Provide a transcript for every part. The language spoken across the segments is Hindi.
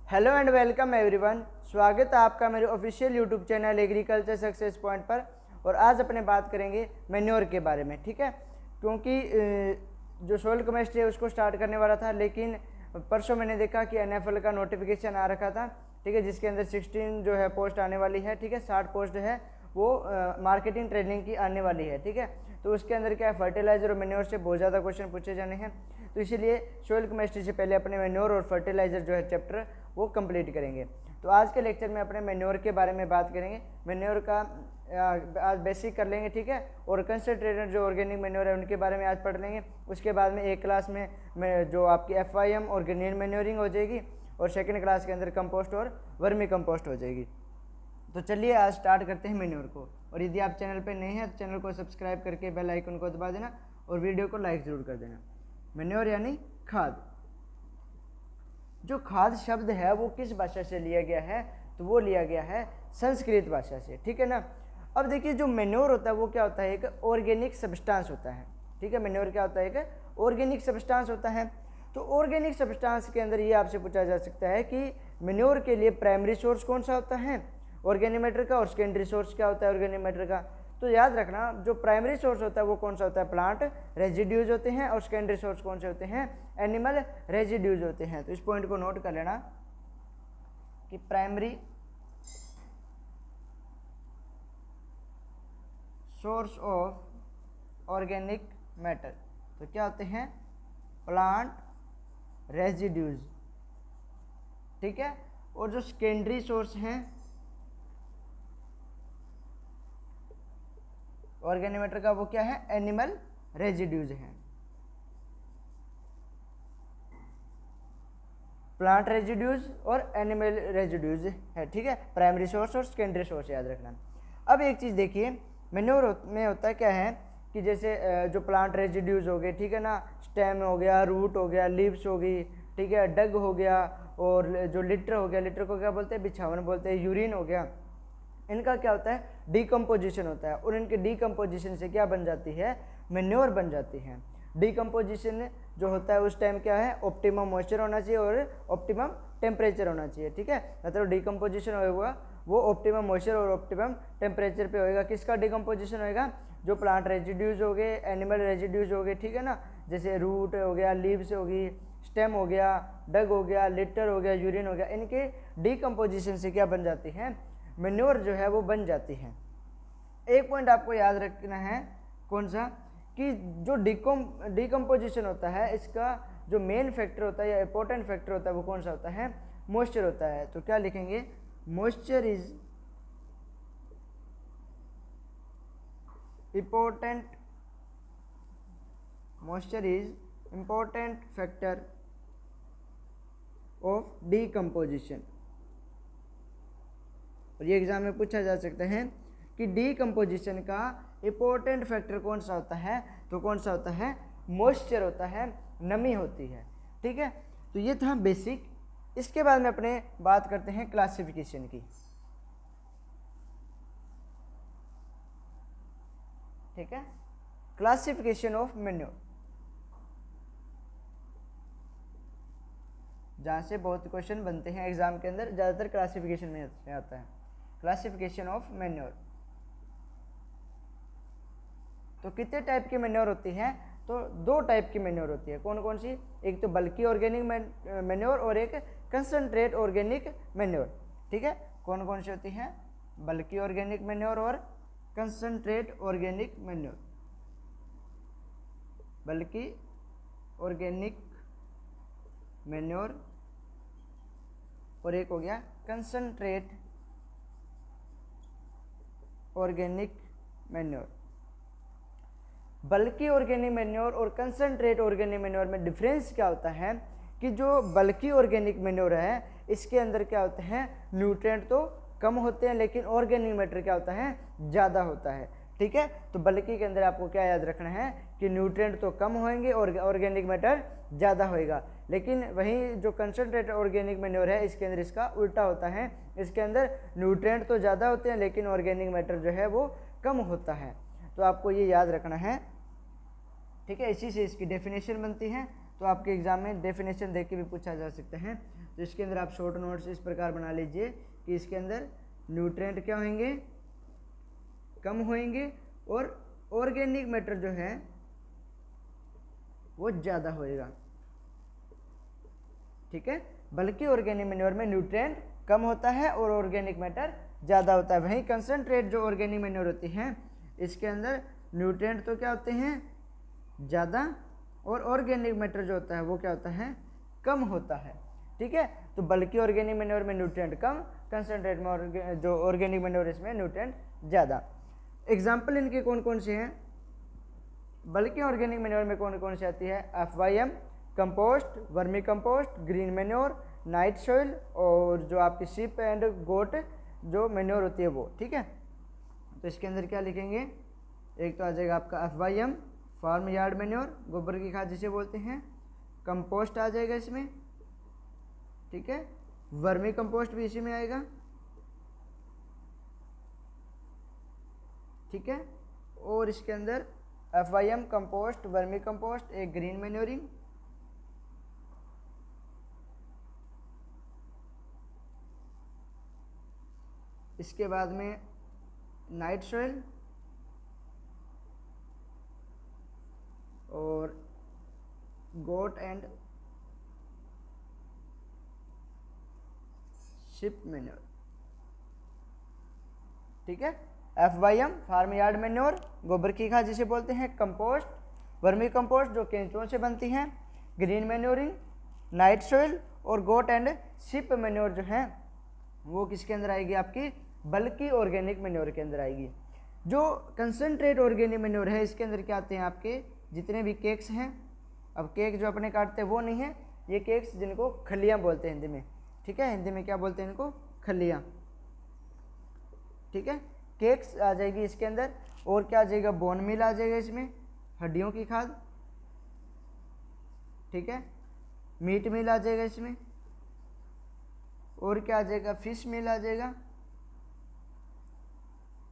Hello and welcome everyone. स्वागत है आपका मेरे official YouTube channel agriculture success point पर। और आज अपने बात करेंगे मैन्योर के बारे में, ठीक है। क्योंकि जो सोइल केमिस्ट्री है उसको स्टार्ट करने वाला था, लेकिन परसों मैंने देखा कि NFL का नोटिफिकेशन आ रखा था, ठीक है, जिसके अंदर 16 जो है पोस्ट आने वाली है, ठीक है। 60 पोस्ट है वो मार्केटिंग ट्रेनिंग की आने वाली है, ठीक है। तो उसके अंदर क्या है, फर्टिलाइजर और मैन्योर से बहुत ज़्यादा क्वेश्चन पूछे जाने हैं। तो इसीलिए सोइल केमिस्ट्री से पहले अपने मैन्योर और फर्टिलाइजर जो है चैप्टर वो कंप्लीट करेंगे। तो आज के लेक्चर में अपने मैन्योर के बारे में बात करेंगे। मैन्योर का आज बेसिक कर लेंगे, ठीक है। और कंसंट्रेटेड जो ऑर्गेनिक मैन्योर है उनके बारे में आज पढ़ लेंगे। उसके बाद में एक क्लास में जो आपकी FIM और ग्रेन्यूल मैन्योरिंग हो जाएगी, और सेकंड क्लास के अंदर कंपोस्ट और वर्मी कंपोस्ट हो जाएगी। तो चलिए आज स्टार्ट करते हैं मैन्योर को। और यदि आप चैनल पे नए हैं तो चैनल को सब्सक्राइब करके बेल आइकन को दबा देना और वीडियो को लाइक ज़रूर कर देना। मैन्योर यानी खाद। जो खाद शब्द है वो किस भाषा से लिया गया है, तो वो लिया गया है संस्कृत भाषा से, ठीक है ना। अब देखिए, जो मैन्योर होता है वो क्या होता है, एक ऑर्गेनिक सब्सटेंस होता है, ठीक है। मैन्योर क्या होता है, एक ऑर्गेनिक सब्सटेंस होता है। तो ऑर्गेनिक सब्सटेंस के अंदर ये आपसे पूछा जा सकता है कि मैन्योर के लिए प्राइमरी सोर्स कौन सा होता है, ऑर्गेनिक मैटर का, और सेकेंडरी सोर्स क्या होता है, ऑर्गेनिक मैटर का। तो याद रखना, जो प्राइमरी सोर्स होता है वो कौन सा होता है, प्लांट रेजिड्यूज होते हैं, और सेकेंडरी सोर्स कौन से होते हैं, एनिमल रेजिड्यूज होते हैं। तो इस पॉइंट को नोट कर लेना कि primary source of organic matter तो क्या होते हैं, प्लांट रेजिड्यूज, ठीक है। और जो सेकेंडरी सोर्स हैं ऑर्गेनिक मैटर का वो क्या है, एनिमल रेजिड्यूज हैं। प्लांट रेजिड्यूज और एनिमल रेजिड्यूज है, ठीक है। प्राइमरी सोर्स और सेकेंडरी सोर्स याद रखना। अब एक चीज़ देखिए, मैन्योर में होता क्या है कि जैसे जो प्लांट रेजिड्यूज हो गए, ठीक है ना, स्टेम हो गया, रूट हो गया, लीव्स हो गई, ठीक है, डग हो गया, और जो लिटर हो गया, लिटर को क्या बोलते हैं, बिछावन बोलते हैं, यूरिन हो गया, इनका क्या होता है, डीकम्पोजिशन होता है। और इनके डीकम्पोजिशन से क्या बन जाती है, मैन्योर बन जाती है। डीकम्पोजिशन जो होता है उस टाइम क्या है, ऑप्टिमम मॉइस्चर होना चाहिए और ऑप्टिमम टेम्परेचर होना चाहिए, ठीक है। मतलब डीकम्पोजिशन होगा वो ऑप्टिमम मॉइस्चर और ऑप्टिमम टेम्परेचर पे होएगा। किसका डीकम्पोजिशन होएगा, जो प्लांट रेजिड्यूज हो गए, एनिमल रेजिड्यूज हो गए, ठीक है ना, जैसे रूट हो गया, लीव्स होगी, स्टेम हो गया, डग हो गया, लिटर हो गया, यूरिन हो गया, इनके डीकम्पोजिशन से क्या बन जाती है, मैन्योर जो है वो बन जाती है। एक पॉइंट आपको याद रखना है, कौन सा, कि जो डीकम्पोजिशन होता है इसका जो मेन फैक्टर होता है या इंपॉर्टेंट फैक्टर होता है वो कौन सा होता है, मॉइस्चर होता है। तो क्या लिखेंगे, moisture is important, moisture is important factor of decomposition. और ये एग्जाम में पूछा जा सकता है कि डीकम्पोजिशन का इंपॉर्टेंट फैक्टर कौन सा होता है, तो कौन सा होता है, मॉइस्चर होता है, नमी होती है, ठीक है। तो ये था बेसिक। इसके बाद में अपने बात करते हैं क्लासिफिकेशन की, ठीक है। क्लासिफिकेशन ऑफ मैन्योर, जहाँ से बहुत क्वेश्चन बनते हैं एग्जाम के अंदर, ज़्यादातर क्लासिफिकेशन में आता है, क्लासिफिकेशन ऑफ मैन्योर। तो कितने टाइप की मैन्योर होती हैं, तो दो टाइप की मैन्योर होती है। कौन कौन सी, एक तो बल्की ऑर्गेनिक मैन्योर और एक कंसंट्रेट ऑर्गेनिक मैन्योर, ठीक है। कौन कौन सी होती हैं, बल्की ऑर्गेनिक मैन्योर और कंसंट्रेट ऑर्गेनिक मैन्योर। बल्की ऑर्गेनिक मैन्योर और एक हो गया कंसंट्रेट ऑर्गेनिक मैन्योर। बल्की ऑर्गेनिक मैन्योर और कंसंट्रेट ऑर्गेनिक मैन्योर में डिफरेंस क्या होता है कि जो बल्की ऑर्गेनिक मैन्योर है इसके अंदर क्या होते हैं, न्यूट्रिएंट तो कम होते हैं लेकिन ऑर्गेनिक मैटर क्या होता है, ज़्यादा होता है, ठीक है। तो बल्की के अंदर आपको क्या याद रखना है कि न्यूट्रिएंट तो कम होंगे और ऑर्गेनिक मैटर ज़्यादा होएगा। लेकिन वहीं जो कंसंट्रेट ऑर्गेनिक मैन्योर है इसके अंदर इसका उल्टा होता है, इसके अंदर न्यूट्रिएंट तो ज़्यादा होते हैं लेकिन ऑर्गेनिक मैटर जो है वो कम होता है। तो आपको ये याद रखना है, ठीक है। इसी से इसकी डेफिनेशन बनती है। तो आपके एग्जाम में डेफिनेशन देख के भी पूछा जा सकता है। तो इसके अंदर आप शॉर्ट नोट्स इस प्रकार बना लीजिए कि इसके अंदर न्यूट्रिएंट क्या होंगे, कम होंगे, और ऑर्गेनिक मैटर जो है वो ज़्यादा होएगा। ठीक है, बल्कि ऑर्गेनिक मैन्योर में न्यूट्रिएंट कम होता है और ऑर्गेनिक मैटर ज़्यादा होता है। वहीं कंसनट्रेट जो ऑर्गेनिक मैन्योर होती है इसके अंदर न्यूट्रिएंट तो क्या होते हैं, ज़्यादा, और ऑर्गेनिक मैटर जो होता है वो क्या होता है, कम होता है। ठीक है, तो बल्कि ऑर्गेनिक मैन्योर में न्यूट्रिएंट कम, कंसनट्रेट में जो ऑर्गेनिक मैन्योर इसमें न्यूट्रिएंट ज़्यादा। एग्जाम्पल इनके कौन कौन से हैं? बल्कि ऑर्गेनिक मैन्योर में कौन कौन सी आती है? FYM, compost, vermicompost, green manure, night soil, और जो आपकी शिप एंड गोट जो मैन्योर होती है वो। ठीक है, तो इसके अंदर क्या लिखेंगे? एक तो आ जाएगा आपका FYM, फार्म यार्ड मैन्योर, गोबर की खाद जिसे बोलते हैं। कंपोस्ट आ जाएगा इसमें। ठीक है, वर्मी कंपोस्ट भी इसी में आएगा। ठीक है, और इसके अंदर FYM, कंपोस्ट, वर्मी कंपोस्ट, एक ग्रीन मैन्योरिंग, इसके बाद में नाइट सॉइल और गोट एंड शिप मैन्योर। ठीक है, FYM, फार्म यार्ड मैन्योर, गोबर की खाद जिसे बोलते हैं, कंपोस्ट, वर्मी कंपोस्ट जो केंचुओं से बनती हैं, ग्रीन मैन्योरिंग, नाइट सॉइल, और गोट एंड शिप मैन्योर जो है वो किसके अंदर आएगी? आपकी बल्कि ऑर्गेनिक मैन्योर के अंदर आएगी। जो कंसनट्रेट ऑर्गेनिक मैन्योर है इसके अंदर क्या आते हैं? आपके जितने भी केक्स हैं, अब केक जो अपने काटते हैं वो नहीं है, ये केक्स जिनको खलियाँ बोलते हैं हिंदी में। ठीक है, हिंदी में क्या बोलते हैं इनको? खलियाँ। ठीक है, केक्स आ जाएगी इसके अंदर, और क्या आ जाएगा? बोन मील आ जाएगा इसमें, हड्डियों की खाद। ठीक है, मीट मील आ जाएगा इसमें, और क्या आ जाएगा? फिश मील आ जाएगा,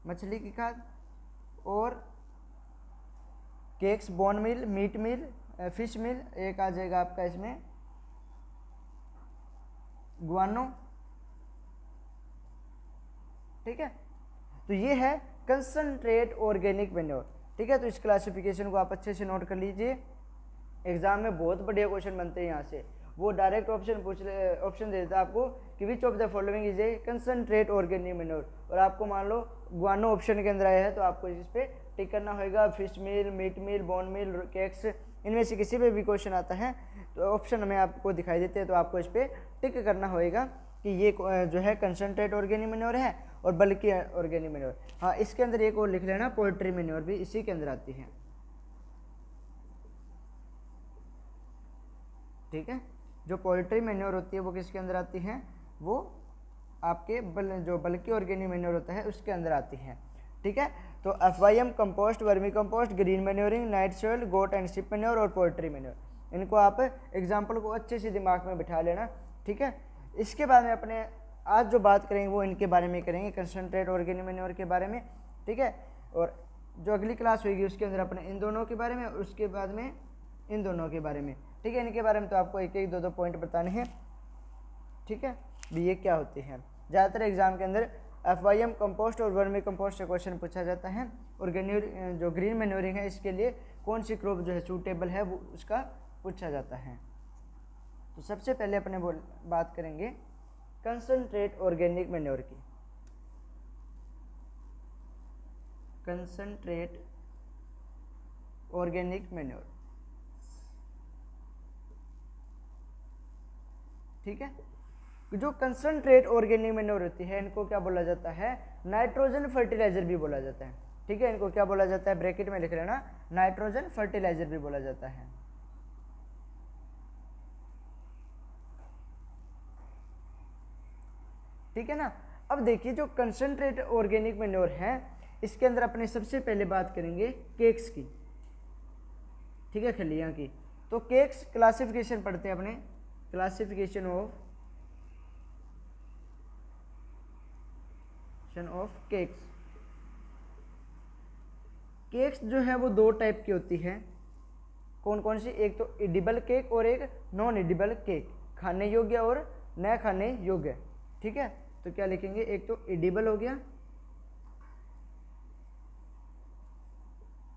मछली की खाद, और केक्स, बोन मील, मीट मील, फिश मील, एक आ जाएगा आपका इसमें गुआनो। ठीक है, तो ये है कंसनट्रेट ऑर्गेनिक मैन्योर। ठीक है, तो इस क्लासिफिकेशन को आप अच्छे से नोट कर लीजिए। एग्जाम में बहुत बढ़िया क्वेश्चन बनते हैं यहाँ से। वो डायरेक्ट ऑप्शन दे देता है आपको कि which of the following is a concentrate organic manure, और आपको मान लो गुआनो ऑप्शन के अंदर आया है तो आपको इस पर टिक करना होगा। फिश मील, मीट मील, बोन मील, केक्स, इनमें से किसी पे भी क्वेश्चन आता है तो ऑप्शन हमें आपको दिखाई देते हैं, तो आपको इस पर टिक करना होगा कि ये जो है कंसनट्रेट ऑर्गेनिक मैन्योर है और बल्कि ऑर्गेनिक मैन्योर। हाँ, इसके अंदर एक और लिख लेना, पोल्ट्री मैन्योर भी इसी के अंदर आती है। ठीक है, जो पोल्ट्री मैन्योर होती है वो किसके अंदर आती है? वो आपके जो बल्कि ऑर्गेनिक मैन्योर होता है उसके अंदर आती है। ठीक है, तो FYM, compost, vermicompost, green manuring, night soil, goat and sheep manure और पोल्ट्री मैन्योर, इनको आप एग्जाम्पल को अच्छे से दिमाग में बिठा लेना। ठीक है, इसके बाद में अपने आज जो बात करेंगे वो इनके बारे में करेंगे, कंसनट्रेट ऑर्गेनिक मैन्योर के बारे में। ठीक है, और जो अगली क्लास होगी उसके अंदर अपने इन दोनों के बारे में, और उसके बाद में इन दोनों के बारे में। ठीक है, इनके बारे में तो आपको एक एक दो पॉइंट बताने हैं। ठीक है, भी ये क्या होते हैं? ज़्यादातर एग्जाम के अंदर FYM, कंपोस्ट और वर्मी कंपोस्ट से क्वेश्चन पूछा जाता है, और जो ग्रीन मैन्योरिंग है इसके लिए कौन सी क्रॉप जो है सूटेबल है वो उसका पूछा जाता है। तो सबसे पहले अपने बात करेंगे कंसनट्रेट ऑर्गेनिक मैन्योर की। Concentrate organic manure. ठीक है, जो कंसनट्रेट ऑर्गेनिक मैन्योर होती है इनको क्या बोला जाता है? नाइट्रोजन फर्टिलाइजर भी बोला जाता है। ठीक है, इनको क्या बोला जाता है? ब्रैकेट में लिख लेना, नाइट्रोजन फर्टिलाइजर भी बोला जाता है। ठीक है ना। अब देखिए जो कंसनट्रेट ऑर्गेनिक मैन्योर है इसके अंदर अपने सबसे पहले बात करेंगे केक्स की। ठीक है, खलियां की। तो केक्स क्लासिफिकेशन पढ़ते हैं अपने, क्लासिफिकेशन ऑफ केक्स। केक्स जो है वो दो टाइप की होती है। कौन कौन सी, एक तो एडिबल केक और एक नॉन एडिबल केक, खाने योग्य और न खाने योग्य। ठीक है, तो क्या लिखेंगे, एक तो एडिबल हो गया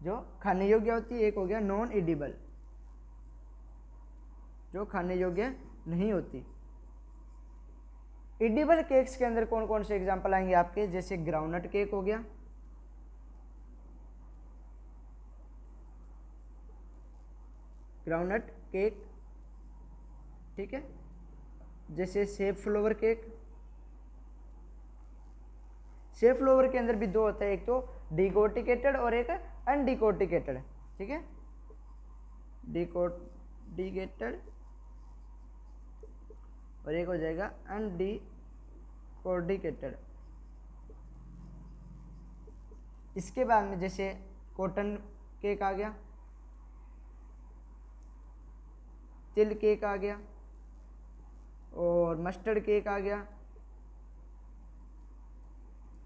जो खाने योग्य होती है, एक हो गया नॉन एडिबल जो खाने योग्य नहीं होती। एडिबल केक्स के अंदर कौन कौन से एग्जाम्पल आएंगे आपके, जैसे ग्राउंडनट केक हो गया, ग्राउंडनट केक, ठीक है, जैसे सेब फ्लोवर केक। सेब फ्लोवर के अंदर भी दो होता है, एक तो डिकोर्टिकेटेड और एक अनडिकोर्टिकेटेड। ठीक है, डिकोर्टिकेटेड और एक हो जाएगा अनडिकोर्टिकेटेड। इसके बाद में जैसे कॉटन केक आ गया, तिल केक आ गया और मस्टर्ड केक आ गया।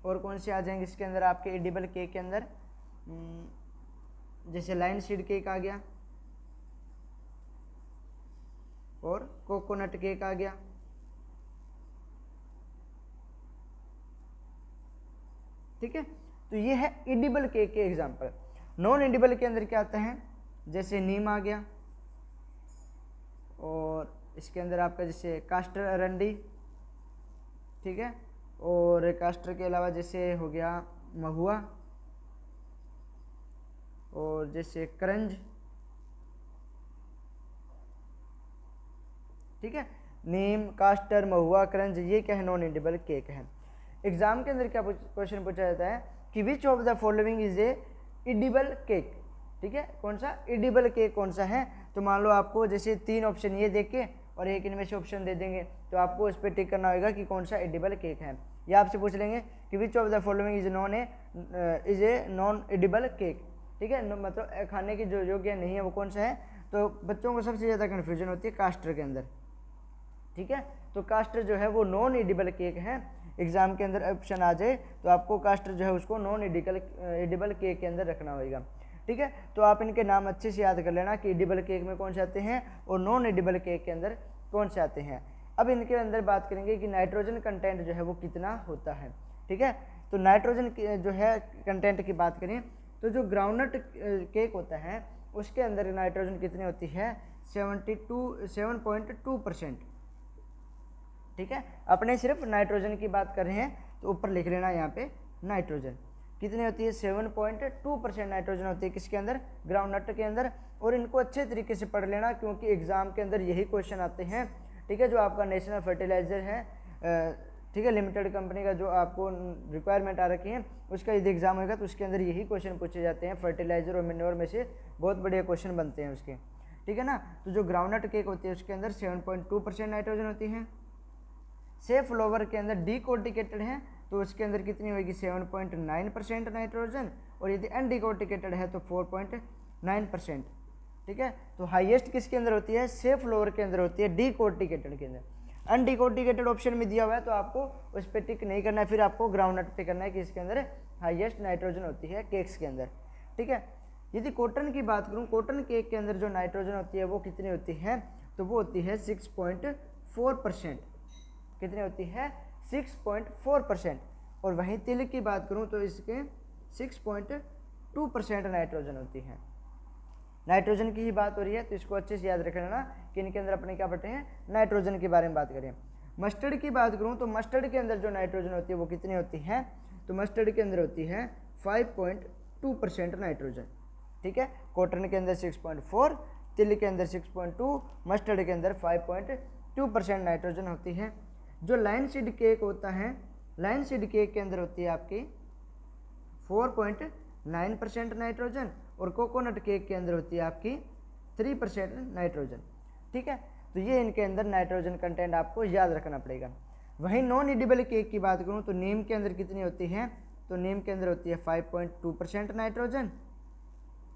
और कौन से आ जाएंगे इसके अंदर आपके एडिबल केक के अंदर, जैसे लाइन सीड केक आ गया और कोकोनट केक आ गया। ठीक है, तो ये है एडिबल केक के एग्जांपल। नॉन एडिबल के अंदर क्या आता है, जैसे नीम आ गया और इसके अंदर आपका जैसे कास्टर अरंडी। ठीक है, और कास्टर के अलावा जैसे हो गया महुआ और जैसे करंज। ठीक है, नीम, कास्टर, महुआ, करंज, ये क्या है, नॉन एडिबल केक है। एग्जाम के अंदर क्या क्वेश्चन पूछा जाता है कि which of the following is a edible cake. ठीक है, कौन सा एडिबल केक कौन सा है, तो मान लो आपको जैसे 3 ऑप्शन ये देख के और एक इनमें से ऑप्शन दे देंगे, तो आपको उस पर टिक करना होगा कि कौन सा एडिबल केक है। या आपसे पूछ लेंगे कि which of the following is a non edible cake. ठीक है, मतलब खाने की जो योग्य नहीं है वो कौन सा है, तो बच्चों को सबसे ज़्यादा कन्फ्यूजन होती है कास्टर के अंदर। ठीक है, तो कास्टर जो है वो नॉन एडिबल केक है। एग्जाम के अंदर ऑप्शन आ जाए तो आपको कास्टर जो है उसको नॉन एडिबल केक के अंदर रखना होगा। ठीक है, तो आप इनके नाम अच्छे से याद कर लेना कि एडिबल केक में कौन से आते हैं और नॉन एडिबल केक के अंदर कौन से आते हैं। अब इनके अंदर बात करेंगे कि नाइट्रोजन कंटेंट जो है वो कितना होता है। ठीक है, तो नाइट्रोजन जो है कंटेंट की बात करें तो जो ग्राउंडनट केक होता है उसके अंदर नाइट्रोजन कितनी होती है, 7.2%। ठीक है, अपने सिर्फ नाइट्रोजन की बात कर रहे हैं तो ऊपर लिख लेना यहाँ पे नाइट्रोजन कितनी होती है, 7.2% नाइट्रोजन होती है किसके अंदर, ग्राउंडनट के अंदर। और इनको अच्छे तरीके से पढ़ लेना क्योंकि एग्जाम के अंदर यही क्वेश्चन आते हैं। ठीक है, जो आपका नेशनल फर्टिलाइजर है, ठीक है, लिमिटेड कंपनी का जो आपको रिक्वायरमेंट आ रखी है उसका यदि एग्जाम होगा तो उसके अंदर यही क्वेश्चन पूछे जाते हैं। फर्टिलाइजर और मिनोर में से बहुत बढ़िया क्वेश्चन बनते हैं उसके। ठीक है ना, तो जो ग्राउंडनट केक होती है उसके अंदर 7.2% नाइट्रोजन होती है। सेब फ्लोवर के अंदर डिकोर्टिकेटेड है तो उसके अंदर कितनी होगी, 7.9% नाइट्रोजन, और यदि अनडिकोर्टिकेटेड है तो 4.9%। ठीक है, तो हाईएस्ट किसके अंदर होती है, सेब फ्लोवर के अंदर होती है, डिकोर्टिकेटेड के अंदर। अनडिकोर्टिकेटेड ऑप्शन में दिया हुआ है तो आपको उस पर टिक नहीं करना है, फिर आपको ग्राउंडनट पे करना है कि इसके अंदर हाईएस्ट नाइट्रोजन होती है केक्स के अंदर। ठीक है, यदि कॉटन की बात करूँ, कॉटन केक के अंदर जो नाइट्रोजन होती है वो कितनी होती है, तो वो होती है 6.4%। कितनी होती है, 6.4%। और वहीं तिल की बात करूं तो इसके 6.2% नाइट्रोजन होती है। नाइट्रोजन की ही बात हो रही है तो इसको अच्छे से याद रख लेना कि इनके अंदर अपने क्या पढ़ते हैं, नाइट्रोजन के बारे में बात करें। मस्टर्ड की बात करूं तो मस्टर्ड के अंदर जो नाइट्रोजन होती है वो कितनी होती है, तो मस्टर्ड के अंदर होती है 5.2% नाइट्रोजन। ठीक है, कॉटन के अंदर 6.4, तिल के अंदर 6.2, मस्टर्ड के अंदर 5.2% नाइट्रोजन होती है। जो लाइन सीड केक होता है, लाइन सीड केक के अंदर होती है आपकी 4.9% नाइट्रोजन, और कोकोनट केक के अंदर होती है आपकी 3% नाइट्रोजन। ठीक है, तो ये इनके अंदर नाइट्रोजन कंटेंट आपको याद रखना पड़ेगा। वहीं नॉन एडिबल केक की बात करूँ तो नीम के अंदर कितनी होती है, तो नीम के अंदर होती है 5.2% नाइट्रोजन,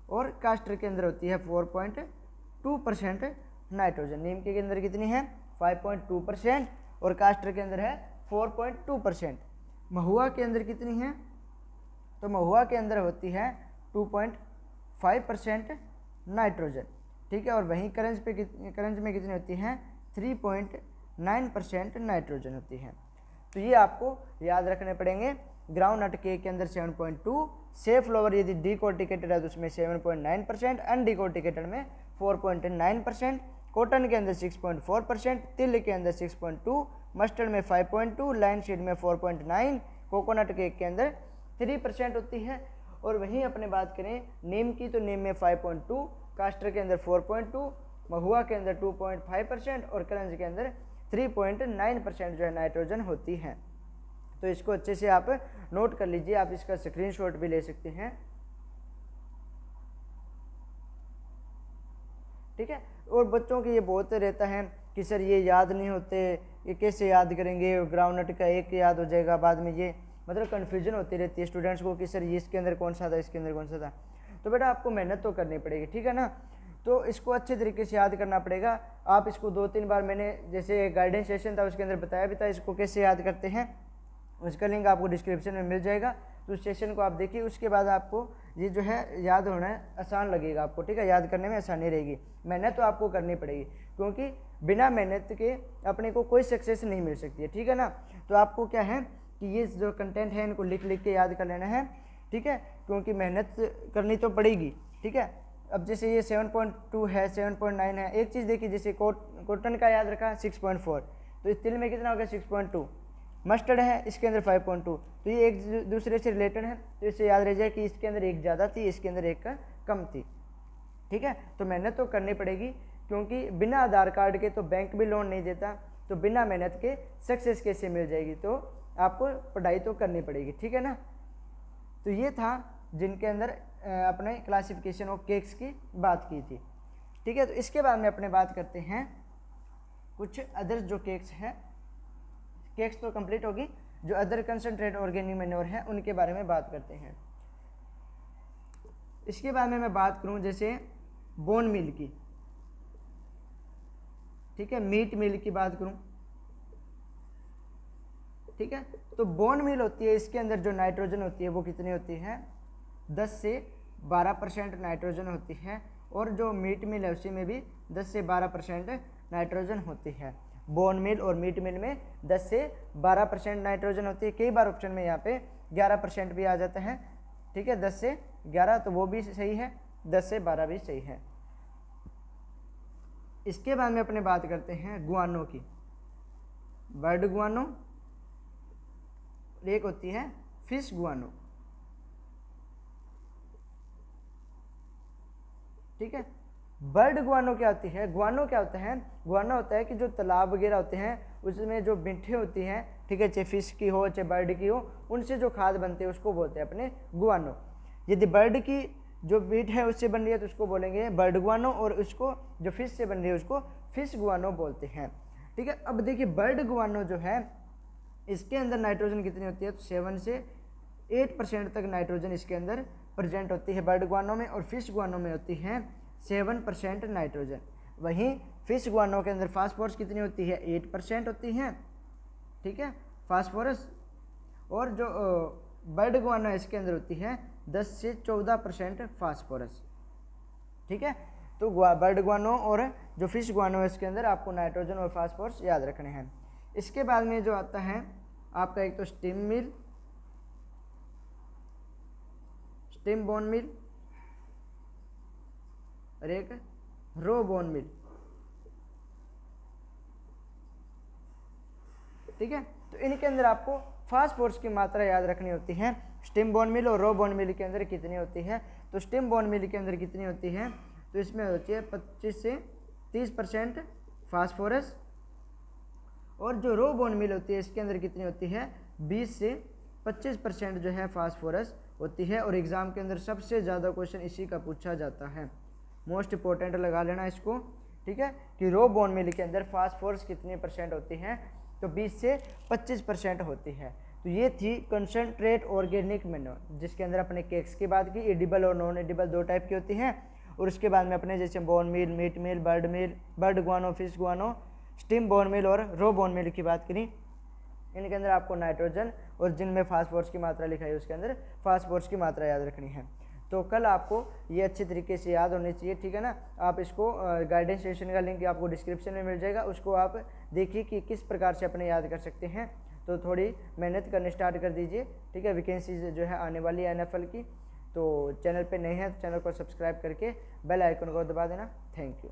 और कास्टर के अंदर होती है 4.2% नाइट्रोजन। नीम के अंदर कितनी है, 5.2%, और कास्टर के अंदर है 4.2%। महुआ के अंदर कितनी है, तो महुआ के अंदर होती है 2.5% नाइट्रोजन। ठीक है। और वहीं करंज में कितनी होती हैं 3.9% नाइट्रोजन होती है। तो ये आपको याद रखने पड़ेंगे। ग्राउंड नट केक के अंदर 7.2, सेफ फ्लावर यदि डिकॉर्टिकेटेड है तो उसमें 7.9%, अनडिकॉर्टिकेटेड में 4.9%, कॉटन के अंदर 6.4%, तिल के अंदर 6.2, मस्टर्ड में 5.2, लाइन सीड में 4.9, कोकोनट केक के अंदर 3% होती है। और वहीं अपने बात करें नीम की तो नीम में 5.2, कास्टर के अंदर 4.2, महुआ के अंदर 2.5% और करंज के अंदर 3.9% जो है नाइट्रोजन होती है। तो इसको अच्छे से आप नोट कर लीजिए, आप इसका स्क्रीनशॉट भी ले सकते हैं, ठीक है। और बच्चों के ये बहुत रहता है कि सर ये याद नहीं होते, ये कैसे याद करेंगे, ग्राउंडनट का एक याद हो जाएगा, बाद में ये मतलब कन्फ्यूजन होती रहती है स्टूडेंट्स को कि सर ये इसके अंदर कौन सा था, इसके अंदर कौन सा था। तो बेटा आपको मेहनत तो करनी पड़ेगी, ठीक है ना। तो इसको अच्छे तरीके से याद करना पड़ेगा। आप इसको 2-3 बार, मैंने जैसे गाइडेंस सेशन था उसके अंदर बताया भी था इसको कैसे याद करते हैं, उसका लिंक आपको डिस्क्रिप्शन में मिल जाएगा। तो उस सेशन को आप देखिए, उसके बाद आपको ये जो है याद होना है आसान लगेगा आपको, ठीक है। याद करने में आसानी रहेगी। मेहनत तो आपको करनी पड़ेगी, क्योंकि बिना मेहनत के अपने को कोई सक्सेस नहीं मिल सकती है, ठीक है ना। तो आपको क्या है कि ये जो कंटेंट है इनको लिख के याद कर लेना है, ठीक है, क्योंकि मेहनत करनी तो पड़ेगी, ठीक है। अब जैसे ये 7.2 है, 7.9 है, एक चीज़ देखिए, जैसे कॉटन का याद रखा 6.4, तो इस तिल में कितना हो गया 6.2, मस्टर्ड है इसके अंदर 5.2, तो ये एक दूसरे से रिलेटेड है, तो इससे याद रह जाए कि इसके अंदर एक ज़्यादा थी, इसके अंदर एक कम थी, ठीक है। तो मेहनत तो करनी पड़ेगी, क्योंकि बिना आधार कार्ड के तो बैंक भी लोन नहीं देता, तो बिना मेहनत के सक्सेस कैसे मिल जाएगी, तो आपको पढ़ाई तो करनी पड़ेगी, ठीक है ना। तो ये था जिनके अंदर अपने क्लासिफिकेशन ऑफ केक्स की बात की थी, ठीक है। तो इसके बाद में अपने बात करते हैं कुछ अदर जो केक्स हैं, केक्स तो कंप्लीट होगी, जो अदर कंसनट्रेट ऑर्गेनिक मैन्योर है उनके बारे में बात करते हैं। इसके बाद में मैं बात करूं जैसे बोन मील की, ठीक है, मीट मील की बात करूं, ठीक है। तो बोन मील होती है, इसके अंदर जो नाइट्रोजन होती है वो कितनी होती है 10 से 12% नाइट्रोजन होती है, और जो मीट मिल है उसी में भी 10 से 12% नाइट्रोजन होती है। बोन मिल और मीट मिल में 10 से 12% नाइट्रोजन होती है। कई बार ऑप्शन में यहाँ पे 11% भी आ जाता है, ठीक है, 10 से 11 तो वो भी सही है, 10 से 12 भी सही है। इसके बाद में अपने बात करते हैं गुआनो की, बर्ड गुआनो, एक होती है फिश गुआनो, ठीक है। बर्ड गुआनो क्या होती है, गुआनो क्या होता है, गुआनो होता है कि जो तालाब वगैरह होते हैं उसमें जो बिंठे होती हैं, ठीक है, चाहे फिश की हो चाहे बर्ड की हो, उनसे जो खाद बनते हैं उसको बोलते हैं अपने गुआनो। यदि बर्ड की जो बीट है उससे बन रही है तो उसको बोलेंगे बर्ड गुआनो, और उसको जो फिश से बन रही है उसको फिश गुआनो बोलते हैं, ठीक है। अब देखिए बर्ड गुआनो जो है इसके अंदर नाइट्रोजन कितनी होती है, तो 7 से 8% तक नाइट्रोजन इसके अंदर प्रेजेंट होती है बर्ड गुआनो में, और फिश गुआनो में होती है 7% नाइट्रोजन। वहीं फिश गुआनो के अंदर फास्फोरस कितनी होती है 8% होती है, ठीक है, फास्फोरस। और जो बर्ड गुआनो इसके अंदर होती है 10 से 14% फास्फोरस, ठीक है। तो बर्ड गुआनो और जो फिश गुआनो है इसके अंदर आपको नाइट्रोजन और फास्फोरस याद रखने हैं। इसके बाद में जो आता है आपका एक तो स्टीम मिल, स्टीम बोन मिल, और एक रो बोन मिल, ठीक है। तो इनके अंदर आपको फास्फोरस की मात्रा याद रखनी होती है। स्टीम बोन मिल और रो बोन मिल के अंदर कितनी होती है, तो स्टीम बोन मिल के अंदर कितनी होती है, तो इसमें होती है 25 से 30% फास्फोरस, और जो रो बोन मिल होती है इसके अंदर कितनी होती है 20 से 25% जो है फास्फोरस होती है। और एग्ज़ाम के अंदर सबसे ज़्यादा क्वेश्चन इसी का पूछा जाता है, मोस्ट इंपॉर्टेंट लगा लेना इसको, ठीक है, कि रो बोन मिल के अंदर फास्फोरस कितनी % होती है, तो 20 से 25% होती है। तो ये थी कंसनट्रेट ऑर्गेनिक मैन्योर, जिसके अंदर अपने केक्स की बात की, एडिबल और नॉन एडिबल 2 टाइप की होती हैं। और उसके बाद में अपने जैसे bone meal, meat meal, bird guano, fish guano, steam bone meal और रो बोन मिल की बात करी। इनके अंदर आपको नाइट्रोजन और जिनमें फास्फोरस की मात्रा लिखाई है उसके अंदर फास्फोरस की मात्रा याद रखनी है। तो कल आपको ये अच्छे तरीके से याद होने चाहिए, ठीक है ना। आप इसको गाइडेंस सेशन का लिंक आपको डिस्क्रिप्शन में मिल जाएगा, उसको आप देखिए कि किस प्रकार से अपने याद कर सकते हैं। तो थोड़ी मेहनत करने स्टार्ट कर दीजिए, ठीक है। वैकेंसीज जो है आने वाली है NFL की। तो चैनल पे नए हैं तो चैनल को सब्सक्राइब करके बेल आइकन को दबा देना। Thank you.